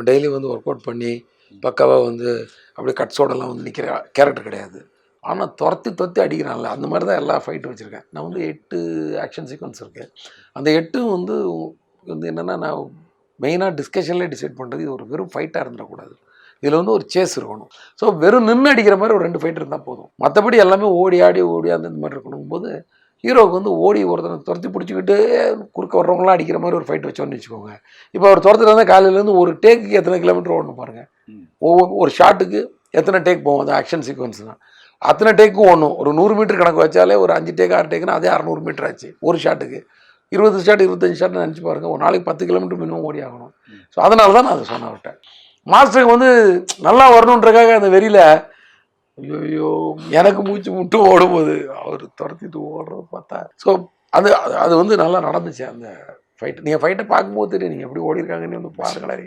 Daily வந்து work out பண்ணி பக்காவாக வந்து அப்படியே கட்ஸோடலாம் வந்து நிற்கிற கேரக்டர் கிடையாது. ஆனால் துரத்தி அடிக்கிறான்ல, அந்த மாதிரி தான் எல்லா ஃபைட்டும் வச்சுருக்கேன். நான் வந்து 8 ஆக்ஷன் சீக்வன்ஸ் இருக்குது. அந்த 8ம் வந்து என்னென்னா, நான் மெயினாக டிஸ்கஷன்லேயே டிசைட் பண்ணுறது இது ஒரு வெறும் ஃபைட்டாக இருந்துடக்கூடாது. இதில் வந்து ஒரு சேஸ் இருக்கணும். ஸோ வெறும் நின்று அடிக்கிற மாதிரி ஒரு 2 ஃபைட் இருந்தால் போதும். மற்றபடி எல்லாமே ஓடி ஆடி அந்த மாதிரி இருக்கணும் போது ஹீரோவுக்கு வந்து ஓடி ஒருத்தனை துரத்தி பிடிச்சிக்கிட்டு குறுக்க வர்றவங்களாம் அடிக்கிற மாதிரி ஒரு ஃபைட் வச்சோன்னு வச்சுக்கோங்க. இப்போ அவர் துரத்துட்டு வந்தால் காலையிலேருந்து ஒரு டேக்குக்கு எத்தனை கிலோமீட்டர் ஓடணும் பாருங்கள். ஒரு ஷாட்டுக்கு எத்தனை டேக் போகும் அந்த ஆக்ஷன் சீக்வன்ஸ்னால் அத்தனை டேக்கும் ஓடணும். ஒரு 100 மீட்டர் கணக்கு வச்சாலே ஒரு 5 டேக் 6 டேக்குன்னா அதே 600 மீட்டர் ஆச்சு ஒரு ஷாட்டுக்கு. 20 ஷாட் 25 ஷாட் நினச்சி பாருங்கள். ஒரு நாளைக்கு 10 கிலோமீட்டர் மினிமம் ஓடி ஆகணும். ஸோ அதனால தான் நான் அதை சொன்ன விட்டேன். மாஸ்டருக்கு வந்து நல்லா வரணுன்றக்காக அந்த வெறியில் ஐயோ எனக்கு மூச்சு முட்டு ஓடும்போது அவர் துரத்திட்டு ஓடுறது பார்த்தா ஸோ அது அது வந்து நல்லா நடந்துச்சு அந்த ஃபைட். நீங்கள் ஃபைட்டை பார்க்கும்போது தெரியும் நீங்கள் எப்படி ஓடி இருக்காங்கன்னு வந்து பாருங்களேன்.